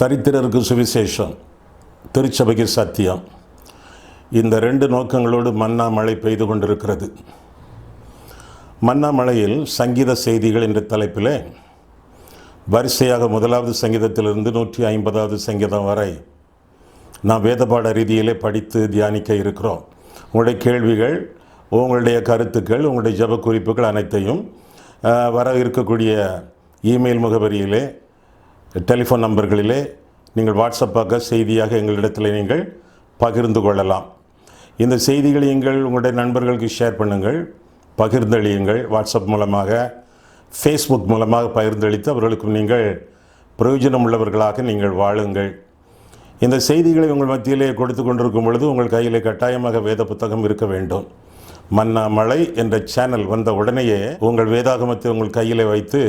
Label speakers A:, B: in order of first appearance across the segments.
A: தரித்திரருக்கு சுவிசேஷம், திருச்சபைக்கு சத்தியம். இந்த ரெண்டு நோக்கங்களோடு மன்னா மழை பெய்து கொண்டிருக்கிறது. மன்னா மழையில் சங்கீத செய்திகள் என்ற தலைப்பில் வரிசையாக 1வது சங்கீதத்திலிருந்து 150வது சங்கீதம் வரை நாம் வேதபாட ரீதியிலே படித்து தியானிக்க இருக்கிறோம். உங்களுடைய கேள்விகள், உங்களுடைய கருத்துக்கள், உங்களுடைய ஜெப குறிப்புகள் அனைத்தையும் வர இருக்கக்கூடிய இமெயில் முகவரியிலே, டெலிஃபோன் நம்பர்களிலே நீங்கள் வாட்ஸ்அப்பாக செய்தியாக எங்களிடத்தில் நீங்கள் பகிர்ந்து கொள்ளலாம். இந்த செய்திகளை உங்களுடைய நண்பர்களுக்கு ஷேர் பண்ணுங்கள், பகிர்ந்தளியுங்கள். வாட்ஸ்அப் மூலமாக, ஃபேஸ்புக் மூலமாக பகிர்ந்தளித்து அவர்களுக்கும் நீங்கள் பிரயோஜனம் உள்ளவர்களாக நீங்கள் வாழுங்கள். இந்த செய்திகளை உங்கள் மத்தியிலே கொடுத்து கொண்டிருக்கும் பொழுது உங்கள் கையிலே கட்டாயமாக வேத புத்தகம் இருக்க வேண்டும். மன்னா மழை என்ற சேனல் வந்த உடனேயே உங்கள் வேதாகமத்தை உங்கள் கையிலே வைத்து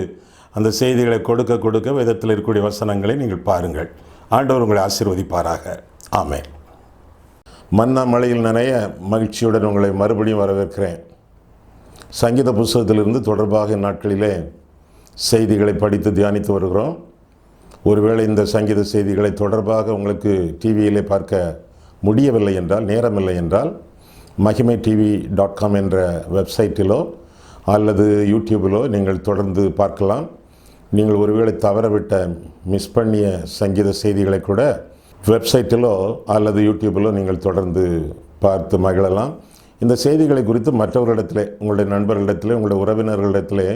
A: அந்த செய்திகளை கொடுக்க வேதத்தில் இருக்கக்கூடிய வசனங்களை நீங்கள் பாருங்கள். ஆண்டவர் உங்களை ஆசீர்வதிப்பாராக. ஆமென். மன்னா மழையில் நனைய மகிழ்ச்சியுடன் உங்களை மறுபடியும் வரவேற்கிறேன். சங்கீத புஸ்தகத்திலிருந்து தொடர்பாக நாட்களிலே செய்திகளை படித்து தியானித்து வருகிறோம். ஒருவேளை இந்த சங்கீத செய்திகளை தொடர்பாக உங்களுக்கு டிவியிலே பார்க்க முடியவில்லை என்றால், நேரமில்லை என்றால், mahimai.tv.com என்ற வெப்சைட்டிலோ அல்லது யூடியூபிலோ நீங்கள் தொடர்ந்து பார்க்கலாம். நீங்கள் ஒருவேளை தவறவிட்ட மிஸ் பண்ணிய சங்கீத செய்திகளை கூட வெப்சைட்டிலோ அல்லது யூடியூபிலோ நீங்கள் தொடர்ந்து பார்த்து மகிழலாம். இந்த செய்திகளை குறித்து மற்றவர்களிடத்திலே, உங்களுடைய நண்பர்களிடத்திலே, உங்களுடைய உறவினர்களிடத்திலே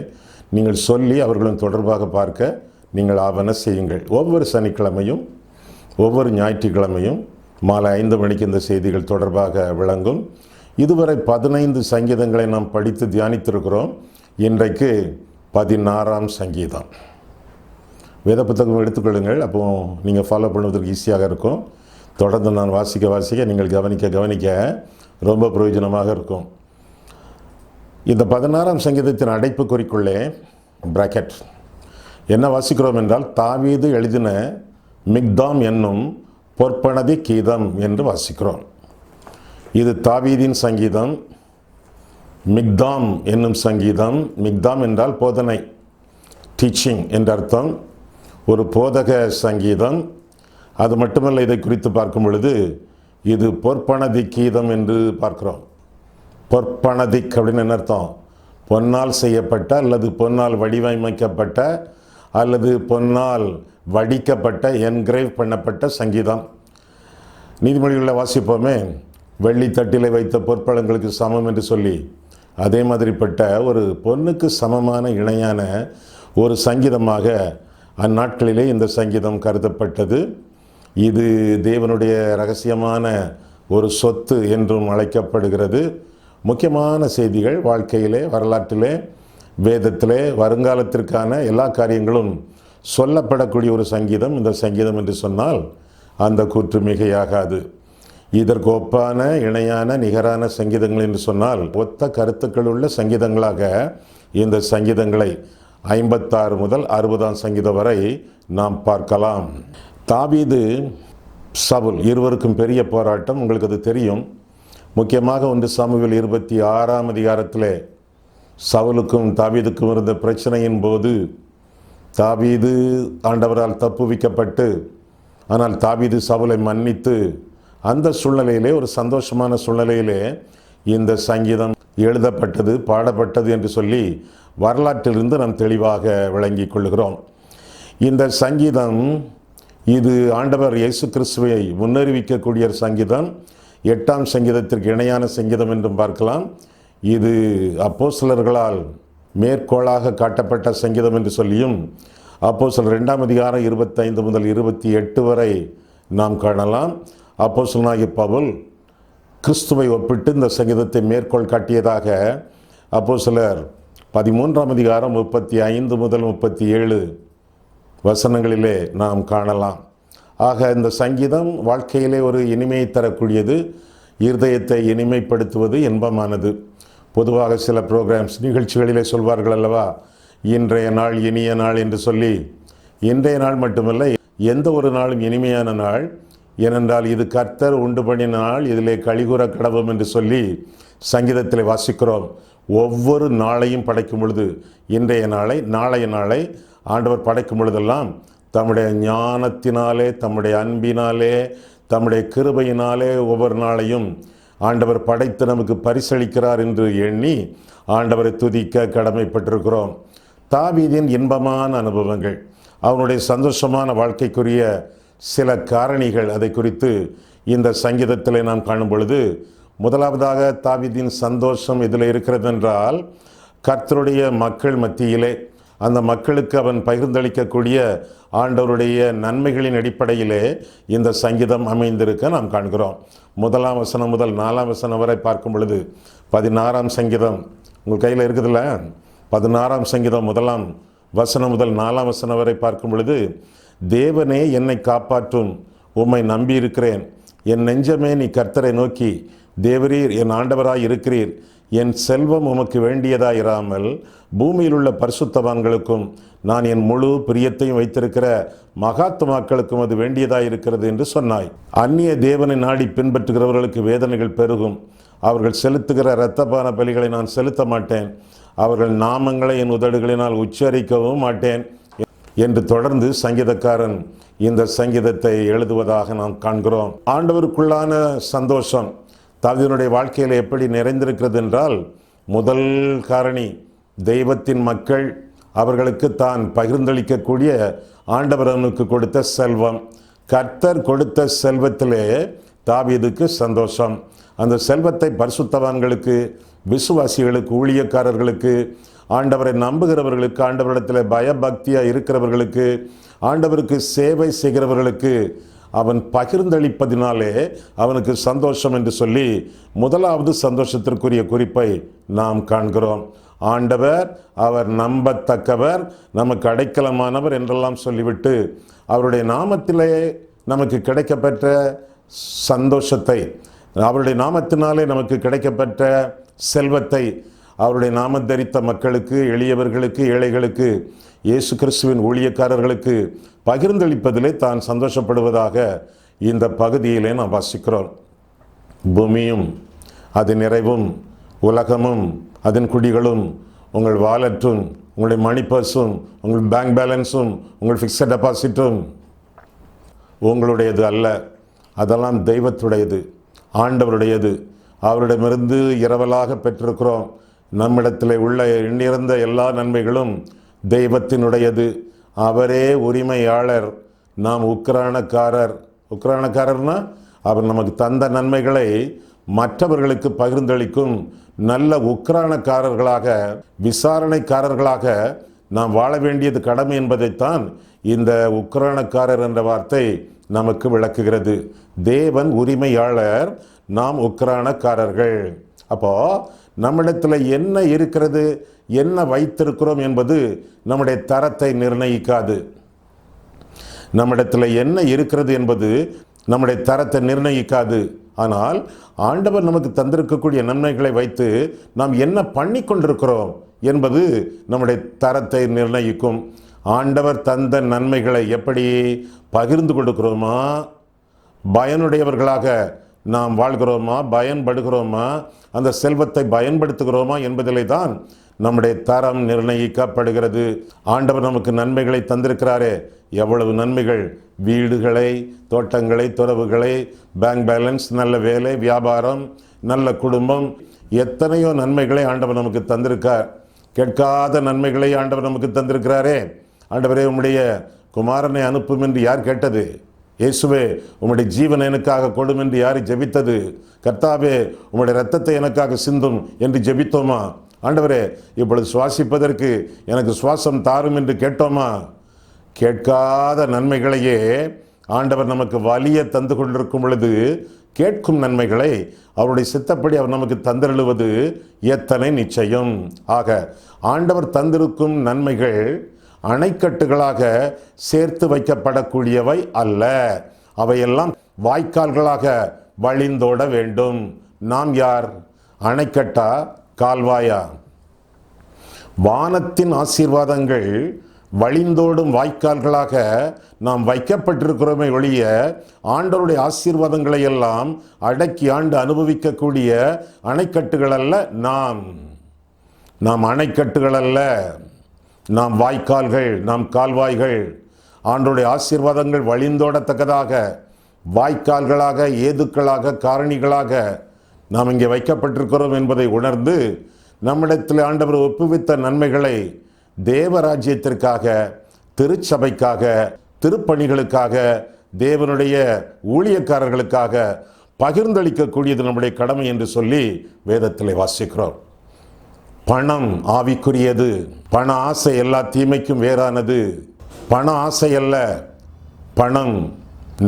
A: நீங்கள் சொல்லி அவர்களும் தொடர்பாக பார்க்க நீங்கள் ஆவன செய்யுங்கள். ஒவ்வொரு சனிக்கிழமையும் ஒவ்வொரு ஞாயிற்றுக்கிழமையும் மாலை 5 மணிக்கு இந்த செய்திகள் தொடர்பாக விளங்கும். இதுவரை 15 சங்கீதங்களை நாம் படித்து தியானித்திருக்கிறோம். இன்றைக்கு 16ஆம் சங்கீதம். வேத புத்தகம் எடுத்துக்கொள்ளுங்கள், அப்போ நீங்கள் ஃபாலோ பண்ணுவதற்கு ஈஸியாக இருக்கும். தொடர்ந்து நான் வாசிக்க நீங்கள் கவனிக்க ரொம்ப பிரயோஜனமாக இருக்கும். இந்த 16ஆம் சங்கீதத்தின் அடைப்பு குறிக்குள்ளே பிராக்கெட் என்ன வாசிக்கிறோம் என்றால், தாவீது எழுதின மிக்தாம் என்னும் பொற்பனதி கீதம் என்று வாசிக்கிறோம். இது தாவீதின் சங்கீதம். மிக்தாம் என்னும் சங்கீதம், மிக்தாம் என்றால் போதனை, டீச்சிங் என்ற அர்த்தம். ஒரு போதக சங்கீதம். அது மட்டுமல்ல, இதை குறித்து பார்க்கும் பொழுது இது பொற்பனதி கீதம் என்று பார்க்கிறோம். பொற்பனதிக் அப்படின்னு என்ன அர்த்தம்? பொன்னால் செய்யப்பட்ட அல்லது பொன்னால் வடிவமைக்கப்பட்ட அல்லது பொன்னால் வடிக்கப்பட்ட, என்கிரேவ் பண்ணப்பட்ட சங்கீதம். நீதிமொழிகளை வாசிப்போமே, வெள்ளித்தட்டிலே வைத்த பொற்பழங்களுக்கு சமம் என்று சொல்லி, அதே மாதிரிப்பட்ட ஒரு பொன்னுக்கு சமமான இணையான ஒரு சங்கீதமாக அந்நாட்களிலே இந்த சங்கீதம் கருதப்பட்டது. இது தேவனுடைய இரகசியமான ஒரு சொத்து என்றும் அழைக்கப்படுகிறது. முக்கியமான செய்திகள் வாழ்க்கையிலே, வரலாற்றிலே, வேதத்திலே, வருங்காலத்திற்கான எல்லா காரியங்களும் சொல்லப்படக்கூடிய ஒரு சங்கீதம் இந்த சங்கீதம் என்று சொன்னால் அந்த கூற்று மிகையாகாது. இதற்கு ஒப்பான, இணையான, நிகரான சங்கீதங்கள் என்று சொன்னால் ஒத்த கருத்துக்கள் உள்ள சங்கீதங்களாக இந்த சங்கீதங்களை 56 முதல் 60ஆம் சங்கீதம் வரை நாம் பார்க்கலாம். தாவீது, சவுல் இருவருக்கும் பெரிய போராட்டம், உங்களுக்கு அது தெரியும். முக்கியமாக 1 சாமுவேல் 26ஆம் அதிகாரத்திலே சவுலுக்கும் தாவீதுக்கும் இருந்த பிரச்சனையின் போது தாவீது ஆண்டவரால் தப்புவிக்கப்பட்டு, ஆனால் தாவீது சவுலை மன்னித்து, அந்த சூழ்நிலையிலே, ஒரு சந்தோஷமான சூழ்நிலையிலே இந்த சங்கீதம் எழுதப்பட்டது, பாடப்பட்டது என்று சொல்லி வரலாற்றிலிருந்து நாம் தெளிவாக விளங்கி கொள்கிறோம். இந்த சங்கீதம் இது ஆண்டவர் இயேசு கிறிஸ்துவை முன்னறிவிக்கக்கூடிய சங்கீதம். 8ஆம் சங்கீதத்திற்கு இணையான சங்கீதம் என்றும் பார்க்கலாம். இது அப்போஸ்தலர்களால் மேற்கோளாக காட்டப்பட்ட சங்கீதம் என்று சொல்லியும் அப்போஸ்தலர் 2ஆம் அதிகாரம் 25 முதல் 28 வரை நாம் காணலாம். அப்போஸ்தலனாகிய பவுல் கிறிஸ்துவை ஒப்பிட்டு இந்த சங்கீதத்தை மேற்கோள் காட்டியதாக அப்போஸ்தலர் 13ஆம் அதிகாரம் 35 முதல் 37 வசனங்களிலே நாம் காணலாம். ஆக இந்த சங்கீதம் வாழ்க்கையிலே ஒரு இனிமையை தரக்கூடியது, இருதயத்தை இனிமைப்படுத்துவது, இன்பமானது. பொதுவாக சில ப்ரோக்ராம்ஸ், நிகழ்ச்சிகளிலே சொல்வார்கள் அல்லவா, இன்றைய நாள் இனிய நாள் என்று சொல்லி. இன்றைய நாள் மட்டுமல்ல, எந்த ஒரு நாளும் இனிமையான நாள். ஏனென்றால் இது கர்த்தர் உண்டு பண்ணினால் இதிலே கழிகூற கடவும் என்று சொல்லி சங்கீதத்தில் வாசிக்கிறோம். ஒவ்வொரு நாளையும் படைக்கும் பொழுது, இன்றைய நாளை நாளைய நாளை ஆண்டவர் படைக்கும் பொழுதெல்லாம் தம்முடைய ஞானத்தினாலே, தம்முடைய அன்பினாலே, தம்முடைய கிருபையினாலே ஒவ்வொரு நாளையும் ஆண்டவர் படைத்து நமக்கு பரிசளிக்கிறார் என்று எண்ணி ஆண்டவரை துதிக்க கடமைப்பட்டிருக்கிறோம். தாவீதின் இன்பமான அனுபவங்கள், அவனுடைய சந்தோஷமான வாழ்க்கைக்குரிய சில காரணிகள், அதை குறித்து இந்த சங்கீதத்தில் நாம் காணும் பொழுது, முதலாவதாக தாவீதின் சந்தோஷம் இதில் இருக்கிறது என்றால், கர்த்தருடைய மக்கள் மத்தியிலே அந்த மக்களுக்கு அவன் பகிர்ந்தளிக்கக்கூடிய ஆண்டவருடைய நன்மைகளின் அடிப்படையிலே இந்த சங்கீதம் அமைந்திருக்க நாம் காண்கிறோம். 1ஆம் வசனம் முதல் 4ஆம் வசனம் வரை பார்க்கும் பொழுது, 16ஆம் சங்கீதம் உங்கள் கையில் இருக்குதுல்ல, 16ஆம் சங்கீதம் 1ஆம் வசனம் முதல் 4ஆம் வசனம் வரை பார்க்கும் பொழுது, தேவனே என்னை காப்பாற்றும், உம்மை நம்பியிருக்கிறேன், என் நெஞ்சமே நீ கர்த்தரை நோக்கி, தேவரீர் என் ஆண்டவராய் இருக்கிறீர், என் செல்வம் உமக்கு வேண்டியதாயிராமல் பூமியில் உள்ள பரிசுத்தவான்களுக்கும் நான் என் முழு பிரியத்தையும் வைத்திருக்கிற மகாத்மாக்களுக்கும் அது வேண்டியதாயிருக்கிறது என்று சொன்னாய். அந்நிய தேவனை நாடி பின்பற்றுகிறவர்களுக்கு வேதனைகள் பெருகும், அவர்கள் செலுத்துகிற இரத்தபான பலிகளை நான் செலுத்த மாட்டேன், அவர்கள் நாமங்களை என் உதடுகளினால் உச்சரிக்கவும் மாட்டேன் என்று தொடர்ந்து சங்கீதக்காரன் இந்த சங்கீதத்தை எழுதுவதாக நாம் காண்கிறோம். ஆண்டவருக்குள்ளான சந்தோஷம் தாவீதினுடைய வாழ்க்கையில் எப்படி நிறைந்திருக்கிறது என்றால், முதல் காரணி தெய்வத்தின் மக்கள் அவர்களுக்கு தான் பகிர்ந்தளிக்கக்கூடிய ஆண்டவரனுக்கு கொடுத்த செல்வம். கர்த்தர் கொடுத்த செல்வத்திலே தாவீதுக்கு சந்தோஷம். அந்த செல்வத்தை பரிசுத்தவான்களுக்கு, விசுவாசிகளுக்கு, ஊழியக்காரர்களுக்கு, ஆண்டவரை நம்புகிறவர்களுக்கு, ஆண்டவரிடத்தில் பயபக்தியாக இருக்கிறவர்களுக்கு, ஆண்டவருக்கு சேவை செய்கிறவர்களுக்கு அவன் பகிர்ந்தளிப்பதினாலே அவனுக்கு சந்தோஷம் என்று சொல்லி முதலாவது சந்தோஷத்திற்குரிய குறிப்பை நாம் காண்கிறோம். ஆண்டவர் அவர் நம்பத்தக்கவர், நமக்கு அடைக்கலமானவர் என்றெல்லாம் சொல்லிவிட்டு அவருடைய நாமத்திலே நமக்கு கிடைக்கப்பெற்ற சந்தோஷத்தை, அவருடைய நாமத்தினாலே நமக்கு கிடைக்கப்பெற்ற செல்வத்தை அவருடைய நாமம் தரித்த மக்களுக்கு, எளியவர்களுக்கு, ஏழைகளுக்கு, இயேசு கிறிஸ்துவின் ஊழியக்காரர்களுக்கு பகிர்ந்தளிப்பதிலே தான் சந்தோஷப்படுவதாக இந்த பகுதியிலே நாம் வாசிக்கிறோம். பூமியும் அதன் நிறைவும், உலகமும் அதன் குடிகளும், உங்கள் வாலெட்டும், உங்களுடைய மணி பர்ஸும், உங்கள் பேங்க் பேலன்ஸும், உங்கள் ஃபிக்ஸட் டெபாசிட்டும் உங்களுடையது அல்ல, அதெல்லாம் தெய்வத்துடையது, ஆண்டவருடையது. அவரிடமிருந்து இரவலாக பெற்றிருக்கிறோம். நம்மிடத்தில் உள்ள எண்ணிறந்த எல்லா நன்மைகளும் தெய்வத்தினுடையது. அவரே உரிமையாளர், நாம் உக்கிரானக்காரர். உக்கிரானக்காரர்னா அவர் நமக்கு தந்த நன்மைகளை மற்றவர்களுக்கு பகிர்ந்தளிக்கும் நல்ல உக்கிரானக்காரர்களாக, விசாரணைக்காரர்களாக நாம் வாழ வேண்டியது கடமை என்பதைத்தான் இந்த உக்கிரானக்காரர் என்ற வார்த்தை நமக்கு விளக்குகிறது. தேவன் உரிமையாளர், நாம் உக்கிரானக்காரர்கள். அப்போ நம்மிடத்தில் என்ன இருக்கிறது, என்ன வைத்திருக்கிறோம் என்பது நம்முடைய தரத்தை நிர்ணயிக்காது. நம்மிடத்தில் என்ன இருக்கிறது என்பது நம்முடைய தரத்தை நிர்ணயிக்காது. ஆனால் ஆண்டவர் நமக்கு தந்திருக்கக்கூடிய நன்மைகளை வைத்து நாம் என்ன பண்ணி கொண்டிருக்கிறோம் என்பது நம்முடைய தரத்தை நிர்ணயிக்கும். ஆண்டவர் தந்த நன்மைகளை எப்படி பகிர்ந்து கொடுக்கிறோமா, பயனுடையவர்களாக நாம் வாழ்கிறோமா, பயன்படுகிறோமா, அந்த செல்வத்தை பயன்படுத்துகிறோமா என்பதிலே தான் நம்முடைய தரம் நிர்ணயிக்கப்படுகிறது. ஆண்டவர் நமக்கு நன்மைகளை தந்திருக்கிறாரே, எவ்வளவு நன்மைகள்! வீடுகளை, தோட்டங்களை, துறவுகளை, பேங்க் பேலன்ஸ், நல்ல வேலை, வியாபாரம், நல்ல குடும்பம், எத்தனையோ நன்மைகளை ஆண்டவர் நமக்கு தந்திருக்கார். கேட்காத நன்மைகளை ஆண்டவர் நமக்கு தந்திருக்கிறாரே. ஆண்டவரே, உம்முடைய குமாரனை அனுப்பும் என்று யார் கேட்டது? இயேசுவே, உம்முடைய ஜீவன் எனக்காக கொடும் என்று யார் ஜெபித்தது? கர்த்தாவே, உம்முடைய இரத்தத்தை எனக்காக சிந்தும் என்று ஜெபித்தோமா? ஆண்டவரே, இப்பொழுது சுவாசிப்பதற்கு எனக்கு சுவாசம் தாரும் என்று கேட்டோமா? கேட்காத நன்மைகளையே ஆண்டவர் நமக்கு வலிய தந்து கொண்டிருக்கும் பொழுது, கேட்கும் நன்மைகளை அவருடைய சித்தப்படி அவர் நமக்கு தந்திருவது எத்தனை நிச்சயம்! ஆக ஆண்டவர் தந்திருக்கும் நன்மைகள் அணைக்கட்டுகளாக சேர்த்து வைக்கப்படக்கூடியவை அல்ல. அவையெல்லாம் வாய்க்கால்களாக வழிந்தோட வேண்டும். நாம் யார்? அணைக்கட்டா, கால்வாயா? வானத்தின் ஆசீர்வாதங்கள் வழிந்தோடும் வாய்க்கால்களாக நாம் வைக்கப்பட்டிருக்கிறோமே ஒழிய ஆண்டவருடைய ஆசீர்வாதங்களை எல்லாம் அடக்கி ஆண்டு அனுபவிக்கக்கூடிய அணைக்கட்டுகள் அல்ல. நாம் அணைக்கட்டுகள் அல்ல, நாம் வாய்க்கால்கள், நாம் கால்வாய்கள். ஆண்டவருடைய ஆசீர்வாதங்கள் வழிந்தோடத்தக்கதாக வாய்க்கால்களாக, ஏதுக்களாக, காரணிகளாக நாம் இங்கே வைக்கப்பட்டிருக்கிறோம் என்பதை உணர்ந்து நம்மிடத்தில் ஆண்டவர் ஒப்புவித்த நன்மைகளை தேவராஜ்யத்திற்காக, திருச்சபைக்காக, திருப்பணிகளுக்காக, தேவனுடைய ஊழியக்காரர்களுக்காக பகிர்ந்தளிக்கக்கூடியது நம்முடைய கடமை என்று சொல்லி வேதத்தில் வாசிக்கிறோம். பணம் ஆவிக்குரியது. பண ஆசை எல்லா தீமைக்கும் வேறானது. பண ஆசை அல்ல, பணம்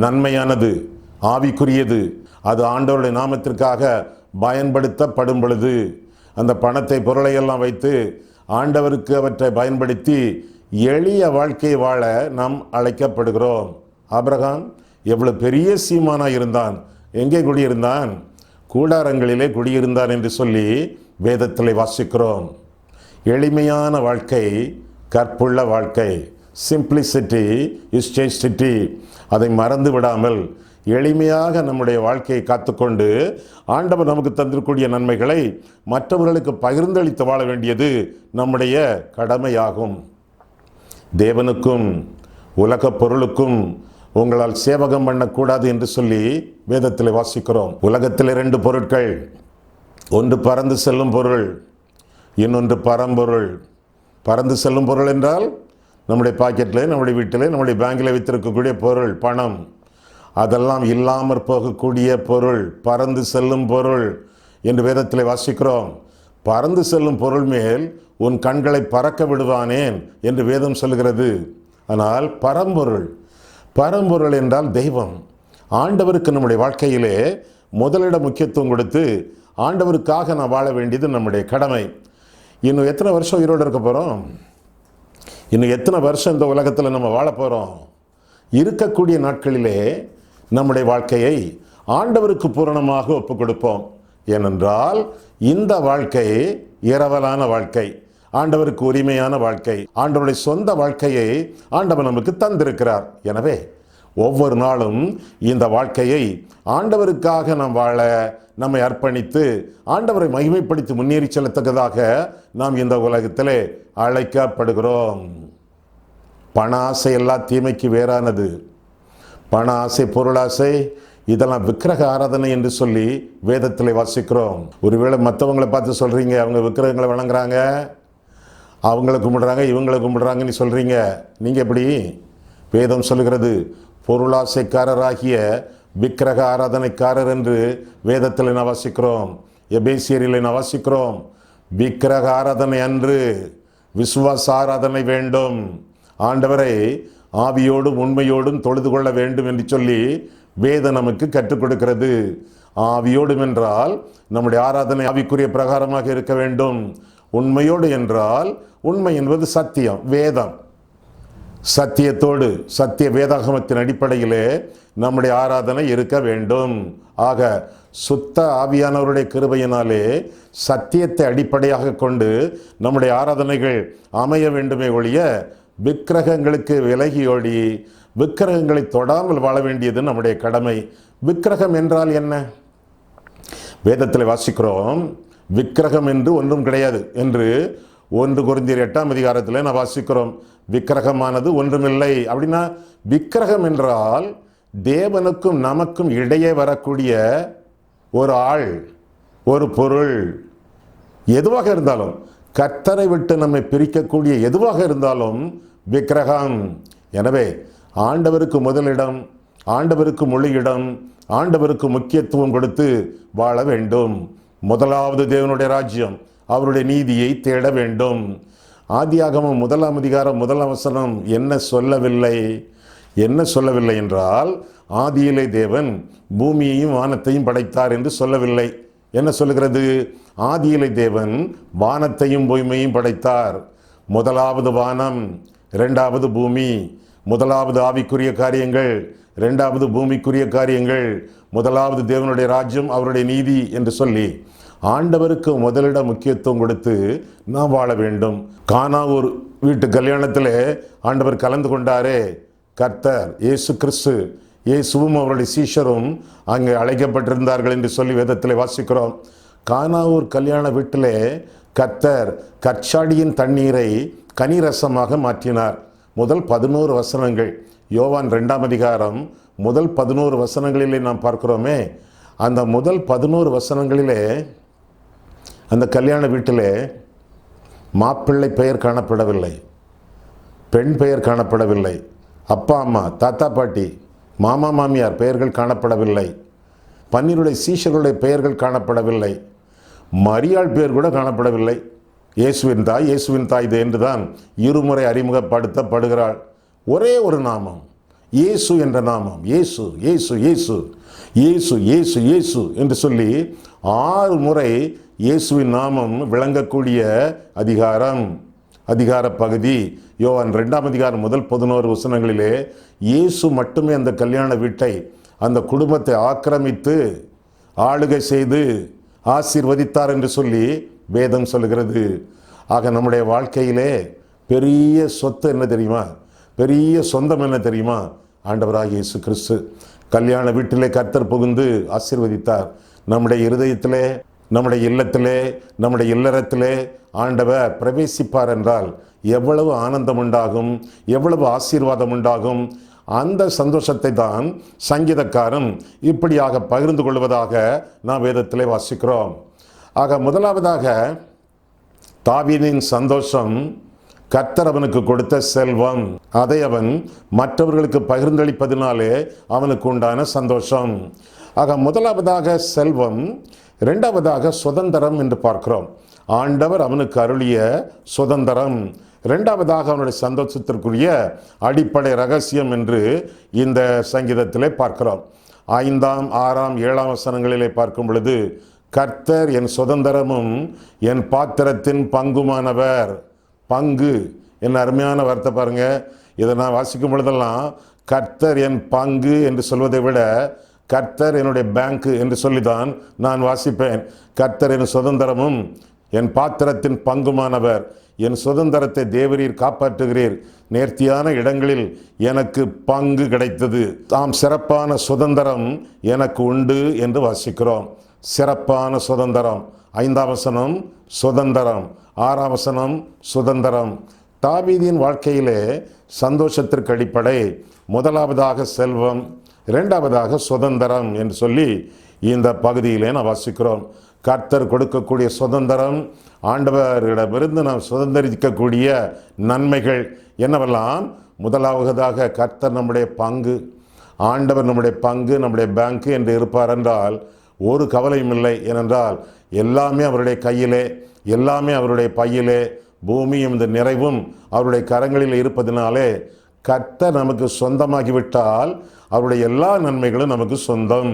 A: நன்மையானது, ஆவிக்குரியது. அது ஆண்டவருடைய நாமத்திற்காக பயன்படுத்தப்படும் பொழுது அந்த பணத்தை, பொருளையெல்லாம் வைத்து ஆண்டவருக்கு அவற்றை பயன்படுத்தி எளிய வாழ்க்கையை வாழ நாம் அழைக்கப்படுகிறோம். ஆபிரகாம் எவ்வளவு பெரிய சீமானாக இருந்தான். எங்கே குடியிருந்தான்? கூடாரங்களிலே குடியிருந்தான் என்று சொல்லி வேதத்தில் வாசிக்கிறோம். எளிமையான வாழ்க்கை கற்புள்ள வாழ்க்கை. Simplicity is chastity. அதை மறந்து விடாமல் எளிமையாக நம்முடைய வாழ்க்கையை காத்துக்கொண்டு ஆண்டவர் நமக்கு தந்திருக்கூடிய நன்மைகளை மற்றவர்களுக்கு பகிர்ந்தளித்து வாழ வேண்டியது நம்முடைய கடமையாகும். தேவனுக்கும் உலக பொருளுக்கும் உங்களால் சேவகம் பண்ணக்கூடாது என்று சொல்லி வேதத்தில் வாசிக்கிறோம். உலகத்தில் 2 பொருட்கள், ஒன்று பறந்து செல்லும் பொருள், இன்னொன்று பரம்பொருள். பறந்து செல்லும் பொருள் என்றால் நம்முடைய பாக்கெட்டில், நம்முடைய வீட்டில், நம்முடைய பேங்கில் வைத்திருக்கக்கூடிய பொருள், பணம். அதெல்லாம் இல்லாமற் போகக்கூடிய பொருள், பறந்து செல்லும் பொருள் என்று வேதத்தில் வாசிக்கிறோம். பறந்து செல்லும் பொருள் மேல் உன் கண்களை பறக்க விடுவானேன் என்று வேதம் சொல்கிறது. ஆனால் பரம்பொருள் என்றால் தெய்வம். ஆண்டவருக்கு நம்முடைய வாழ்க்கையிலே முதலிட முக்கியத்துவம் கொடுத்து ஆண்டவருக்காக நான் வாழ வேண்டியது நம்முடைய கடமை. இன்னும் எத்தனை வருஷம் உயிரோடு இருக்க போகிறோம்? இன்னும் எத்தனை வருஷம் இந்த உலகத்தில் நம்ம வாழ போகிறோம்? இருக்கக்கூடிய நாட்களிலே நம்முடைய வாழ்க்கையை ஆண்டவருக்கு பூரணமாக ஒப்பு கொடுப்போம். ஏனென்றால் இந்த வாழ்க்கை இரவலான வாழ்க்கை, ஆண்டவருக்கு உரிமையான வாழ்க்கை. ஆண்டவருடைய சொந்த வாழ்க்கையை ஆண்டவர் நமக்கு தந்திருக்கிறார். எனவே ஒவ்வொரு நாளும் இந்த வாழ்க்கையை ஆண்டவருக்காக நாம் வாழ நம்மை அர்ப்பணித்து ஆண்டவரை மகிமைப்படுத்தி முன்னேறி செல்லத்தக்கதாக நாம் இந்த உலகத்திலே அழைக்கப்படுகிறோம். பண ஆசை எல்லா தீமைக்கு வேறானது. பண ஆசை, பொருளாசை, இதெல்லாம் விக்கிரக ஆராதனை என்று சொல்லி வேதத்தில் வாசிக்கிறோம். ஒருவேளை மற்றவங்களை பார்த்து சொல்கிறீங்க, அவங்க விக்கிரகங்களை வணங்குறாங்க, அவங்கள கும்பிடுறாங்க, இவங்களை கும்பிடுறாங்கன்னு சொல்கிறீங்க. நீங்கள் எப்படி? வேதம் சொல்லுகிறது, பொருளாசைக்காரராகிய விக்கிரக ஆராதனைக்காரர் என்று வேதத்தில் நான் வாசிக்கிறோம். எபேசியரில் நான் வாசிக்கிறோம். விக்கிரக ஆராதனை அன்று விசுவாச ஆராதனை வேண்டும். ஆண்டவரை ஆவியோடும் உண்மையோடும் தொழுது கொள்ள வேண்டும் என்று சொல்லி வேதம் நமக்கு கற்றுக் கொடுக்கிறது. ஆவியோடும் என்றால் நம்முடைய ஆராதனை ஆவிக்குரிய பிரகாரமாக இருக்க வேண்டும். உண்மையோடு என்றால் உண்மை என்பது சத்தியம், வேதம். சத்தியத்தோடு, சத்திய வேதாகமத்தின் அடிப்படையிலே நம்முடைய ஆராதனை இருக்க வேண்டும். ஆக சுத்த ஆவியானவருடைய கிருபையினாலே சத்தியத்தை அடிப்படையாக கொண்டு நம்முடைய ஆராதனைகள் அமைய வேண்டுமே ஒழிய விக்கிரகங்களுக்கு விலகியோடி விக்கிரகங்களை தொடாமல் வாழ வேண்டியது நம்முடைய கடமை. விக்கிரகம் என்றால் என்ன? வேதத்தில் வாசிக்கிறோம், விக்கிரகம் என்று ஒன்றும் கிடையாது என்று 1 கொரிந்தியர் 8ஆம் அதிகாரத்தில் நான் வாசிக்கிறோம். விக்கிரகமானது ஒன்றுமில்லை. அப்படின்னா விக்கிரகம் என்றால் தேவனுக்கும் நமக்கும் இடையே வரக்கூடிய ஒரு ஆள், ஒரு பொருள், எதுவாக இருந்தாலும், கர்த்தரை விட்டு நம்மை பிரிக்கக்கூடிய எதுவாக இருந்தாலும் விக்கிரகம். எனவே ஆண்டவருக்கு முதலிடம், ஆண்டவருக்கு முழு இடம், ஆண்டவருக்கு முக்கியத்துவம் கொடுத்து வாழ வேண்டும். முதலாவது தேவனுடைய ராஜ்யம், அவருடைய நீதியை தேட வேண்டும். ஆதியாகமம் 1ஆம் அதிகாரம் 1ஆம் வசனம் என்ன சொல்லவில்லை என்றால், ஆதியிலே தேவன் பூமியையும் வானத்தையும் படைத்தார் என்று சொல்லவில்லை. என்ன சொல்லுகிறது? ஆதியிலே தேவன் வானத்தையும் பூமியையும் படைத்தார். முதலாவது வானம், 2வது பூமி. முதலாவது ஆவிக்குரிய காரியங்கள், 2வது பூமிக்குரிய காரியங்கள். முதலாவது தேவனுடைய ராஜ்யம், அவருடைய நீதி என்று சொல்லி ஆண்டவருக்கு முதலிடம் முக்கியத்துவம் கொடுத்து நாம் வாழ வேண்டும். கானாவூர் வீட்டு கல்யாணத்தில் ஆண்டவர் கலந்து கொண்டாரே, கர்த்தர் இயேசு கிறிஸ்து, இயேசுவும் அவருடைய சீஷரும் அங்கே அழைக்கப்பட்டிருந்தார்கள் என்று சொல்லி வேதத்தில் வாசிக்கிறோம். கானாவூர் கல்யாண வீட்டிலே கர்த்தர் கற்சாடியின் தண்ணீரை கனிரசமாக மாற்றினார். முதல் 11 வசனங்கள், யோவான் 2ஆம் அதிகாரம் முதல் 11 வசனங்களிலே நாம் பார்க்கிறோமே, அந்த முதல் 11 வசனங்களிலே அந்த கல்யாண வீட்டிலே மாப்பிள்ளை பெயர் காணப்படவில்லை, பெண் பெயர் காணப்படவில்லை, அப்பா அம்மா தாத்தா பாட்டி மாமா மாமியார் பெயர்கள் காணப்படவில்லை, 12 சீஷர்களுடைய பெயர்கள் காணப்படவில்லை, மரியாள் பெயர் கூட காணப்படவில்லை. இயேசுவின் தாய், இயேசுவின் தாய் இது என்றுதான் இருமுறை அறிமுகப்படுத்தப்படுகிறாள். ஒரே ஒரு நாமம், இயேசு என்ற நாமம். இயேசு இயேசு இயேசு இயேசு இயேசு இயேசு என்று சொல்லி 6 முறை இயேசுவின் நாமம் விளங்கக்கூடிய அதிகார பகுதி யோவான் 2ஆம் அதிகாரம் முதல் 11 வசனங்களிலே இயேசு மட்டுமே அந்த கல்யாண வீட்டை, அந்த குடும்பத்தை ஆக்கிரமித்து ஆளுகை செய்து ஆசீர்வதித்தார் என்று சொல்லி வேதம் சொல்லுகிறது. ஆக நம்முடைய வாழ்க்கையிலே பெரிய சொத்து என்ன தெரியுமா? பெரிய சொந்தம் என்ன தெரியுமா? ஆண்டவராகிய இயேசு கிறிஸ்து. கல்யாண வீட்டிலே கர்த்தர் புகுந்து ஆசீர்வதித்தார். நம்முடைய இருதயத்திலே, நம்முடைய இல்லத்திலே, நம்முடைய இல்லறத்திலே ஆண்டவர் பிரவேசிப்பார் என்றால் எவ்வளவு ஆனந்தம் உண்டாகும், எவ்வளவு ஆசீர்வாதம் உண்டாகும். அந்த சந்தோஷத்தை தான் சங்கீதக்காரன் இப்படியாக பகிர்ந்து கொள்வதாக நாம் வேதத்திலே வாசிக்கிறோம். ஆக முதலாவதாக தாவீதின் சந்தோஷம் கர்த்தர் அவனுக்கு கொடுத்த செல்வம், அதை அவன் மற்றவர்களுக்கு பகிர்ந்தளிப்பதினாலே அவனுக்கு உண்டான சந்தோஷம். ஆக முதலாவதாக செல்வம், இரண்டாவதாக சுதந்திரம் என்று பார்க்கிறோம். ஆண்டவர் அவனுக்கு அருளிய சுதந்திரம், இரண்டாவதாக அவனுடைய சந்தோஷத்திற்குரிய அடிப்படை ரகசியம் என்று இந்த சங்கீதத்திலே பார்க்கிறோம். 5ஆம் 6ஆம் 7ஆம் வசனங்களிலே பார்க்கும் பொழுது கர்த்தர் என் சுதந்திரமும் என் பாத்திரத்தின் பங்குமானவர். பங்கு என்ன அருமையான வார்த்தை பாருங்க. இதை நான் வாசிக்கும் பொழுதெல்லாம் கர்த்தர் என் பங்கு என்று சொல்வதை விட கர்த்தர் என்னுடைய பேங்கு என்று சொல்லிதான் நான் வாசிப்பேன். கர்த்தர் என் சுதந்திரமும் என் பாத்திரத்தின் பங்குமானவர். என் சுதந்திரத்தை தேவரீர் காப்பாற்றுகிறீர், நேர்த்தியான இடங்களில் எனக்கு பங்கு கிடைத்தது. தாம் சிறப்பான சுதந்திரம் எனக்கு உண்டு என்று வாசிக்கிறோம். சிறப்பான சுதந்திரம். 5ஆம் வசனம் சுதந்திரம், 6ஆம் வசனம் சுதந்திரம். தாவீதின் வாழ்க்கையிலே சந்தோஷத்திற்கு அடிப்படை முதலாவதாக செல்வம், இரண்டாவதாக சுதந்திரம் என்று சொல்லி இந்த பகுதியிலே நாம் வாசிக்கிறோம். கர்த்தர் கொடுக்கக்கூடிய சுதந்திரம், ஆண்டவரிடமிருந்து நாம் சுதந்திரிக்கக்கூடிய நன்மைகள் என்னவெல்லாம்? முதலாவதாக கர்த்தர் நம்முடைய பங்கு. ஆண்டவர் நம்முடைய பங்கு, நம்முடைய பேங்கு என்று இருப்பார் என்றால் ஒரு கவலையும் இல்லை. ஏனென்றால் எல்லாமே அவருடைய கையிலே, எல்லாமே அவருடைய பையிலே, பூமியும் இந்த நிறைவும் அவருடைய கரங்களில் இருப்பதினாலே கர்த்தர் நமக்கு சொந்தமாகிவிட்டால் அவருடைய எல்லா நன்மைகளும் நமக்கு சொந்தம்.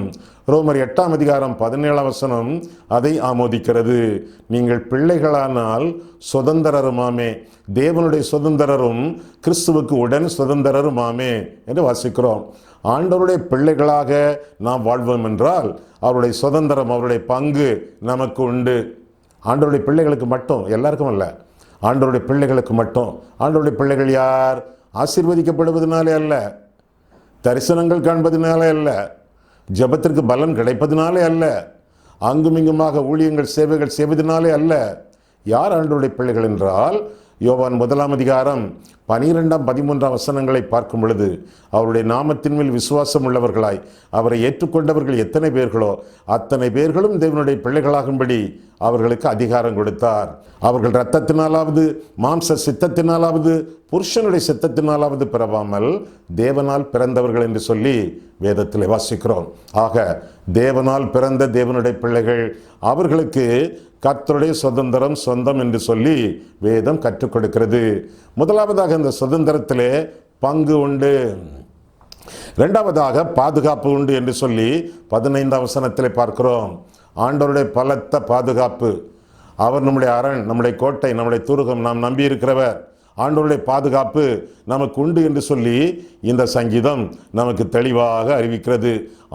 A: ரோமர் 8ஆம் அதிகாரம் 17ஆம் வசனம் அதை ஆமோதிக்கிறது. நீங்கள் பிள்ளைகளானால் சுதந்திரருமாமே, தேவனுடைய சுதந்திரரும் கிறிஸ்துவுக்கு உடன் சுதந்திரருமாமே என்று வாசிக்கிறோம். ஆண்டவருடைய பிள்ளைகளாக நாம் வாழ்வோம் என்றால் அவருடைய சுதந்திரம், அவருடைய பங்கு நமக்கு உண்டு. ஆண்டவருடைய பிள்ளைகளுக்கு மட்டும், எல்லாருக்கும் அல்ல, ஆண்டவருடைய பிள்ளைகளுக்கு மட்டும். ஆண்டவருடைய பிள்ளைகள் யார்? ஆசீர்வதிக்கப்படுவதனாலே அல்ல, தரிசனங்கள் காண்பதினாலே அல்ல, ஜெபத்திற்கு பலன் கிடைப்பதினாலே அல்ல, அங்குமிங்குமாக ஊழியங்கள் சேவைகள் செய்வதனாலே அல்ல. யார் ஆண்டவருடைய பிள்ளைகள் என்றால் யோவான் 1ஆம் அதிகாரம் 12ஆம் 13ஆம் வசனங்களை பார்க்கும் பொழுது அவருடைய நாமத்தின் மேல் விசுவாசம் உள்ளவர்களாய் அவரை ஏற்றுக்கொண்டவர்கள் எத்தனை பேர்களோ அத்தனை பேர்களும் தேவனுடைய பிள்ளைகளாகும்படி அவர்களுக்கு அதிகாரம் கொடுத்தார். அவர்கள் இரத்தத்தினாலாவது மாம்ச சித்தத்தினாலாவது புருஷனுடைய சித்தத்தினாலாவது பிறவாமல் தேவனால் பிறந்தவர்கள் என்று சொல்லி வேதத்தில் வாசிக்கிறோம். ஆக தேவனால் பிறந்த தேவனுடைய பிள்ளைகள், அவர்களுக்கு கர்த்தருடைய சுதந்திரம் சொந்தம் என்று சொல்லி வேதம் கற்றுக் கொடுக்கிறது. முதலாவதாக இந்த சுதந்திரத்திலே பங்கு உண்டு, இரண்டாவதாக பாதுகாப்பு உண்டு என்று சொல்லி 15ஆம் வசனத்திலே பார்க்கிறோம். ஆண்டவருடைய பலத்த பாதுகாப்பு. அவர் நம்முடைய அரண், நம்முடைய கோட்டை, நம்முடைய துருகம், நாம் நம்பி இருக்கிறவர். ஆண்டவருடைய பாதுகாப்பு நமக்கு உண்டு என்று சொல்லி இந்த சங்கீதம் நமக்கு தெளிவாக அறிவிக்கிறது.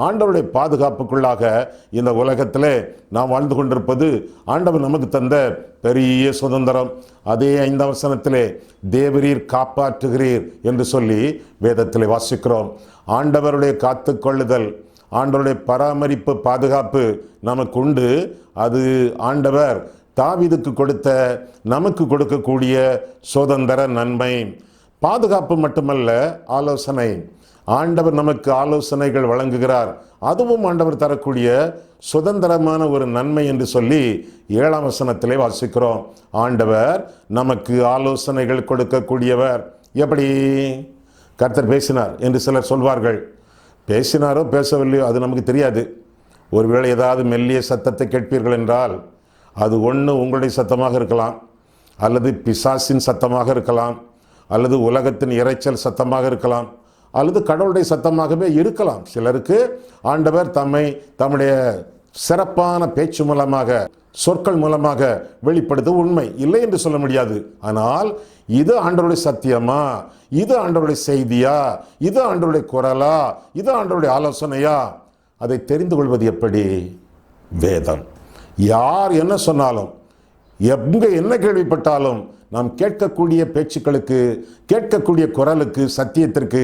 A: ஆண்டவருடைய பாதுகாப்புக்குள்ளாக இந்த உலகத்தில் நாம் வாழ்ந்து கொண்டிருப்பது ஆண்டவர் நமக்கு தந்த பெரிய சுதந்திரம். அதே 5ஆம் வசனத்திலே தேவரீர் காப்பாற்றுகிறீர் என்று சொல்லி வேதத்திலே வாசிக்கிறோம். ஆண்டவருடைய காத்துக்கொள்ளுதல், ஆண்டவருடைய பராமரிப்பு, பாதுகாப்பு நமக்கு உண்டு. அது ஆண்டவர் தாவீதுக்கு கொடுத்த, நமக்கு கொடுக்கக்கூடிய சுதந்திர நன்மை. பாதுகாப்பு மட்டுமல்ல, ஆலோசனை. ஆண்டவர் நமக்கு ஆலோசனைகள் வழங்குகிறார். அதுவும் ஆண்டவர் தரக்கூடிய சுதந்திரமான ஒரு நன்மை என்று சொல்லி 7ஆம் வசனத்திலே வாசிக்கிறோம். ஆண்டவர் நமக்கு ஆலோசனைகள் கொடுக்கக்கூடியவர். எப்படி? கர்த்தர் பேசினார் என்று சிலர் சொல்வார்கள். பேசினாரோ பேசவில்லையோ அது நமக்கு தெரியாது. ஒருவேளை ஏதாவது மெல்லிய சத்தத்தை கேட்பீர்கள் என்றால் அது ஒன்று உங்களுடைய சத்தமாக இருக்கலாம், அல்லது பிசாசின் சத்தமாக இருக்கலாம், அல்லது உலகத்தின் இரைச்சல் சத்தமாக இருக்கலாம், அல்லது கடவுளுடைய சத்தமாகவே இருக்கலாம். சிலருக்கு ஆண்டவர் தம்முடைய சிறப்பான பேச்சு மூலமாக, சொற்கள் மூலமாக வெளிப்படுத்த உண்மை இல்லை என்று சொல்ல முடியாது. ஆனால் இது ஆண்டவருடைய சத்தியமா, இது ஆண்டவருடைய செய்தியா, இது ஆண்டவருடைய குரலா, இது ஆண்டவருடைய ஆலோசனையா, அதை தெரிந்து கொள்வது எப்படி? வேதம். யார் என்ன சொன்னாலும், எங்க என்ன கேள்விப்பட்டாலும், நாம் கேட்கக்கூடிய பேச்சுக்களுக்கு, கேட்கக்கூடிய குரலுக்கு, சத்தியத்திற்கு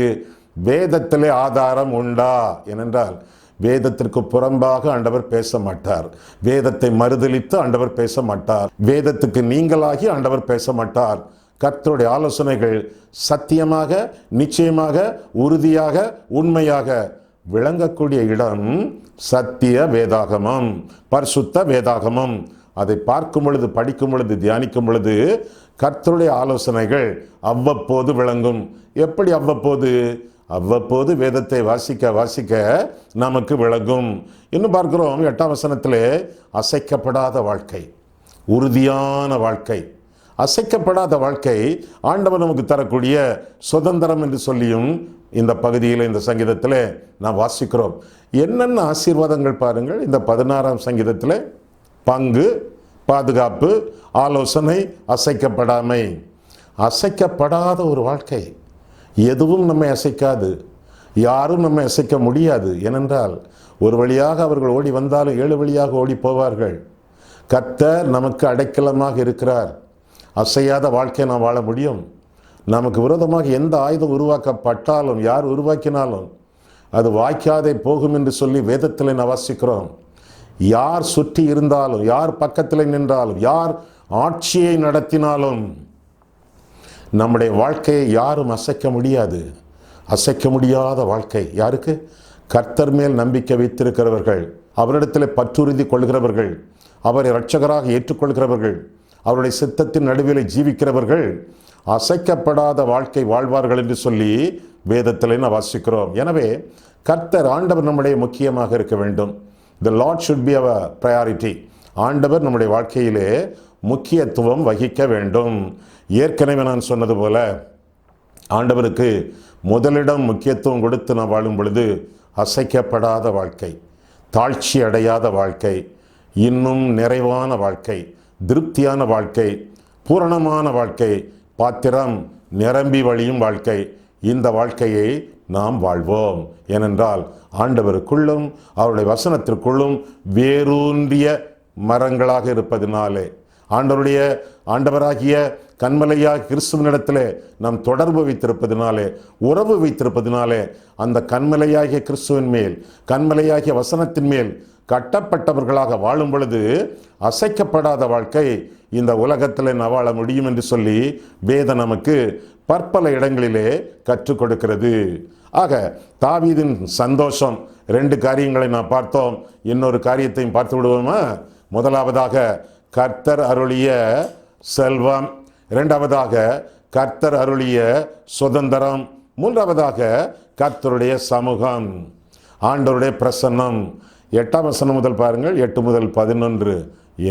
A: வேதத்திலே ஆதாரம் உண்டா? ஏனென்றால் வேதத்திற்கு புறம்பாக ஆண்டவர் பேச மாட்டார். வேதத்தை மறுதலித்து ஆண்டவர் பேச மாட்டார். வேதத்துக்கு நீங்களாகி ஆண்டவர் பேச மாட்டார். கர்த்தருடைய ஆலோசனைகள் சத்தியமாக, நிச்சயமாக, உறுதியாக, உண்மையாக விளங்கக்கூடிய இடம் சத்திய வேதாகமம், பரிசுத்த வேதாகமம். அதை பார்க்கும் பொழுது, படிக்கும் பொழுது, தியானிக்கும் பொழுது கர்த்தருடைய ஆலோசனைகள் அவ்வப்போது விளங்கும். எப்படி அவ்வப்போது? அவ்வப்போது வேதத்தை வாசிக்க வாசிக்க நமக்கு விளங்கும். இன்னும் பார்க்கிறோம் 8ஆம் வசனத்திலே அசைக்கப்படாத வாழ்க்கை, உறுதியான வாழ்க்கை. அசைக்கப்படாத வாழ்க்கை ஆண்டவர் நமக்கு தரக்கூடிய சுதந்திரம் என்று சொல்லியும் இந்த பகுதியில், இந்த சங்கீதத்தில் நாம் வாசிக்கிறோம். என்னென்ன ஆசீர்வாதங்கள் பாருங்கள். இந்த 16ஆம் சங்கீதத்தில் பங்கு, பாதுகாப்பு, ஆலோசனை, அசைக்கப்படாமை. அசைக்கப்படாத ஒரு வாழ்க்கை. எதுவும் நம்மை அசைக்காது, யாரும் நம்மை அசைக்க முடியாது. ஏனென்றால் ஒரு வழியாக அவர்கள் ஓடி வந்தாலும் 7 வழியாக ஓடி போவார்கள். கர்த்தர் நமக்கு அடைக்கலமாக இருக்கிறார். அசையாத வாழ்க்கை நாம் வாழ முடியும். நமக்கு விரோதமாக எந்த ஆயுதம் உருவாக்கப்பட்டாலும், யார் உருவாக்கினாலும் அது வாய்க்காதே போகும் என்று சொல்லி வேதத்தில் நாம் வாசிக்கிறோம். யார் சுற்றி இருந்தாலும், யார் பக்கத்தில் நின்றாலும், யார் ஆட்சியை நடத்தினாலும் நம்முடைய வாழ்க்கையை யாரும் அசைக்க முடியாது. அசைக்க முடியாத வாழ்க்கை யாருக்கு? கர்த்தர் மேல் நம்பிக்கை வைத்திருக்கிறவர்கள், அவரிடத்தில் பற்றுறுதி கொள்கிறவர்கள், அவரை இரட்சகராக ஏற்றுக்கொள்கிறவர்கள், அவருடைய சித்தத்தின் நடுவில் ஜீவிக்கிறவர்கள் அசைக்கப்படாத வாழ்க்கை வாழ்வார்கள் என்று சொல்லி வேதத்திலே நாம் வாசிக்கிறோம். எனவே கர்த்தர், ஆண்டவர் நம்முடைய முக்கியமாக இருக்க வேண்டும். The Lord should be our priority. ஆண்டவர் நம்முடைய வாழ்க்கையிலே முக்கியத்துவம் வகிக்க வேண்டும். ஏற்கனவே நான் சொன்னது போல ஆண்டவருக்கு முதலிடம் முக்கியத்துவம் கொடுத்து நாம் வாழும் பொழுது அசைக்கப்படாத வாழ்க்கை, தாழ்ச்சி அடையாத வாழ்க்கை, இன்னும் நிறைவான வாழ்க்கை, திருப்தியான வாழ்க்கை, பூரணமான வாழ்க்கை, பாத்திரம் நிரம்பி வழியும் வாழ்க்கை. இந்த வாழ்க்கையை நாம் வாழ்வோம். ஏனென்றால் ஆண்டவருக்குள்ளும் அவருடைய வசனத்திற்குள்ளும் வேரூன்றிய மரங்களாக இருப்பதினாலே, ஆண்டவராகிய கன்மலையாக கிறிஸ்துவனிடத்திலே நாம் தொடர்பு வைத்திருப்பதினாலே, உறவு வைத்திருப்பதினாலே, அந்த கன்மலையாகிய கிறிஸ்துவின் மேல், கன்மலையாகிய வசனத்தின் மேல் கட்டப்பட்டவர்களாக வாழும் பொழுது அசைக்கப்படாத வாழ்க்கை இந்த உலகத்தில் நாம் வாழ முடியும் என்று சொல்லி வேதம் நமக்கு பற்பல இடங்களிலே கற்றுக் கொடுக்கிறது. ஆக தாவீதின் சந்தோஷம், 2 காரியங்களை நாம் பார்த்தோம். இன்னொரு காரியத்தையும் பார்த்து விடுவோமா? முதலாவதாக கர்த்தர் அருளிய செல்வம், 2வதாக கர்த்தர் அருளிய சுதந்திரம், 3வதாக கர்த்தருடைய சமூகம், ஆண்டவருடைய பிரசன்னம். 8ஆம் வசனம் முதல் பாருங்கள், 8 முதல் 11.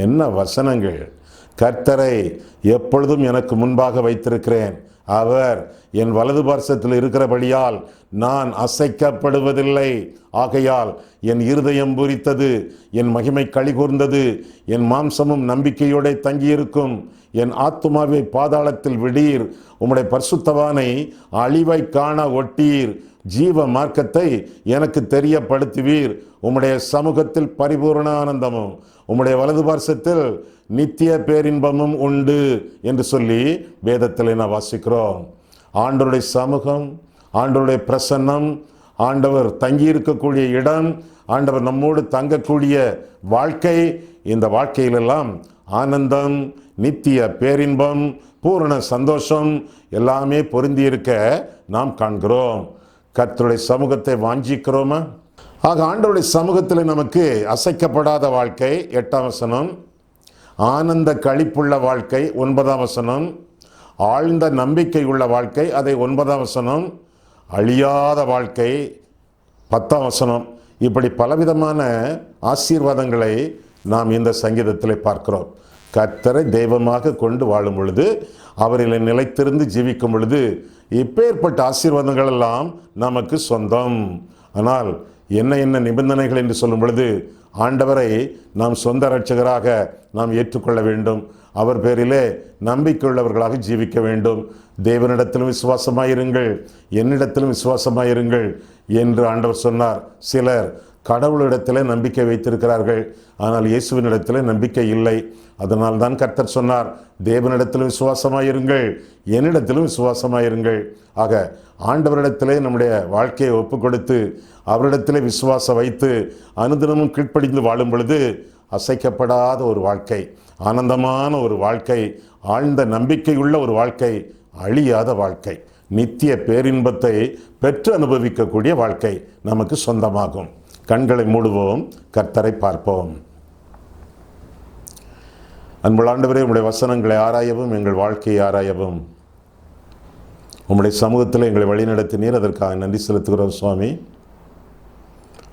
A: என்ன வசனங்கள்! கர்த்தரை எப்பொழுதும் எனக்கு முன்பாக வைத்திருக்கிறேன், அவர் என் வலது பார்சத்தில் இருக்கிறபடியால் நான் அசைக்கப்படுவதில்லை. ஆகையால் என் இருதயம் பூரித்தது, என் மகிமை களி கூர்ந்தது, என் மாம்சமும் நம்பிக்கையோடு தங்கியிருக்கும். என் ஆத்துமாவை பாதாளத்தில் விடீர். உம்முடைய பரிசுத்தவானை அழிவை காண ஒட்டீர். ஜீவ மார்க்கத்தை எனக்கு தெரியப்படுத்துவீர். உம்முடைய சமூகத்தில் பரிபூர்ண ஆனந்தமும் உம்முடைய வலது பார்சத்தில் நித்திய பேரின்பமும் உண்டு என்று சொல்லி வேதத்தில் நான் வாசிக்கிறோம். ஆண்டவருடைய சமூகம், ஆண்டவருடைய பிரசன்னம், ஆண்டவர் தங்கியிருக்கக்கூடிய இடம், ஆண்டவர் நம்மோடு தங்கக்கூடிய வாழ்க்கை, இந்த வாழ்க்கையிலெல்லாம் ஆனந்தம், நித்திய பேரின்பம், பூரண சந்தோஷம் எல்லாமே பொருந்தி இருக்க நாம் காண்கிறோம். கர்த்தருடைய சமூகத்தை வாஞ்சிக்கிறோமா? ஆக ஆண்டவருடைய சமூகத்தில் நமக்கு அசைக்கப்படாத வாழ்க்கை 8ஆம் வசனம், ஆனந்த களிப்புள்ள வாழ்க்கை 9ஆம் வசனம், ஆழ்ந்த நம்பிக்கை உள்ள வாழ்க்கை அதை 9ஆம் வசனம், அழியாத வாழ்க்கை 10ஆம் வசனம். இப்படி பலவிதமான ஆசீர்வாதங்களை நாம் இந்த சங்கீதத்தில் பார்க்கிறோம். கர்த்தரை தெய்வமாக கொண்டு வாழும் பொழுது, அவரில் நிலைத்திருந்து ஜீவிக்கும் பொழுது இப்பேற்பட்ட ஆசீர்வாதங்கள் எல்லாம் நமக்கு சொந்தம். ஆனால் என்ன நிபந்தனைகள் என்று சொல்லும் பொழுது, ஆண்டவரை நாம் சொந்த இரட்சகராக நாம் ஏற்றுக்கொள்ள வேண்டும். அவர் பேரிலே நம்பிக்கையுள்ளவர்களாக ஜீவிக்க வேண்டும். தேவனிடத்திலும் விசுவாசமாயிருங்கள், என்னிடத்திலும் விசுவாசமாயிருங்கள் என்று ஆண்டவர் சொன்னார். சிலர் கடவுளிடத்திலே நம்பிக்கை வைத்திருக்கிறார்கள், ஆனால் இயேசுவினிடத்திலே நம்பிக்கை இல்லை. அதனால் தான் கர்த்தர் சொன்னார், தேவனிடத்திலும் விசுவாசமாயிருங்கள், என்னிடத்திலும் விசுவாசமாயிருங்கள். ஆக ஆண்டவரிடத்திலே நம்முடைய வாழ்க்கையை ஒப்பு கொடுத்து அவரிடத்திலே விசுவாசம் வைத்து அனுதினமும் கீழ்ப்படிந்து வாழும் பொழுது அசைக்கப்படாத ஒரு வாழ்க்கை, ஆனந்தமான ஒரு வாழ்க்கை, ஆழ்ந்த நம்பிக்கையுள்ள ஒரு வாழ்க்கை, அழியாத வாழ்க்கை, நித்திய பேரின்பத்தை பெற்று அனுபவிக்கக்கூடிய வாழ்க்கை நமக்கு சொந்தமாகும். கண்களை மூடுவோம், கர்த்தரை பார்ப்போம். அன்புள்ள ஆண்டவரே, உம்முடைய வசனங்களை ஆராயவும் எங்கள் வாழ்க்கையை ஆராயவும் உம்முடைய சமூகத்தில் எங்களை வழிநடத்தினீர். அதற்காக நன்றி செலுத்துகிறோம் சுவாமி.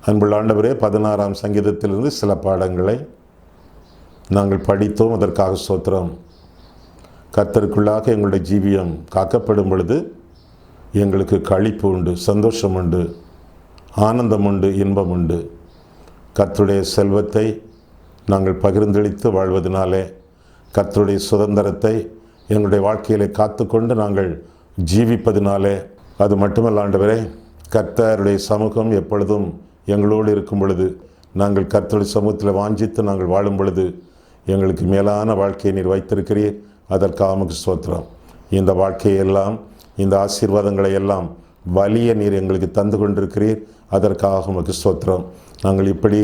A: அன்புள்ள ஆண்டவரே, 16ஆம் சங்கீதத்திலிருந்து சில பாடங்களை நாங்கள் படித்தோம். அதற்காக ஸ்தோத்திரம். கர்த்தருக்குள்ளாக எங்களுடைய ஜீவியம் காக்கப்படும் பொழுது எங்களுக்கு களிப்பு உண்டு, சந்தோஷம் உண்டு, ஆனந்தம் உண்டு, இன்பம் உண்டு. கர்த்தருடைய செல்வத்தை நாங்கள் பகிர்ந்தளித்து வாழ்வதனாலே, கர்த்தருடைய சுதந்திரத்தை எங்களுடைய வாழ்க்கையிலே காத்துக்கொண்டு நாங்கள் ஜீவிப்பதினாலே, அது மட்டுமல்ல ஆண்டவரே, கர்த்தருடைய சமூகம் எப்பொழுதும் எங்களோடு இருக்கும் பொழுது, நாங்கள் கர்த்தருடைய சமூகத்தில் வாஞ்சித்து நாங்கள் வாழும் பொழுது எங்களுக்கு மேலான வாழ்க்கையை நீர் வைத்திருக்கிறீர். அதற்காக உமக்கு ஸ்தோத்திரம். இந்த வாழ்க்கையெல்லாம், இந்த ஆசீர்வாதங்களை எல்லாம் வலிய நீர் எங்களுக்கு தந்து கொண்டிருக்கிறீர். அதற்காக உமக்கு ஸ்தோத்திரம். நாங்கள் இப்படி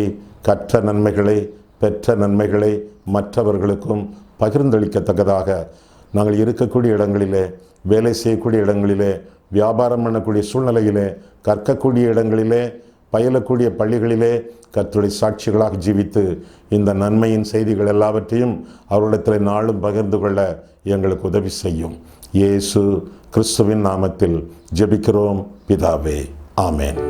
A: கற்ற நன்மைகளை, பெற்ற நன்மைகளை மற்றவர்களுக்கும் பகிர்ந்தளிக்கத்தக்கதாக நாங்கள் இருக்கக்கூடிய இடங்களிலே, வேலை செய்யக்கூடிய இடங்களிலே, வியாபாரம் பண்ணக்கூடிய சூழ்நிலையிலே, கற்கக்கூடிய இடங்களிலே, பயிலக்கூடிய பள்ளிகளிலே கர்த்தருடைய சாட்சிகளாக ஜீவித்து இந்த நன்மையின் செய்திகள் எல்லாவற்றையும் அவரிடத்தில் நாளும் பகிர்ந்து கொள்ள எங்களுக்கு உதவி செய்யும். இயேசு கிறிஸ்துவின் நாமத்தில் ஜெபிக்கிறோம் பிதாவே, ஆமென்.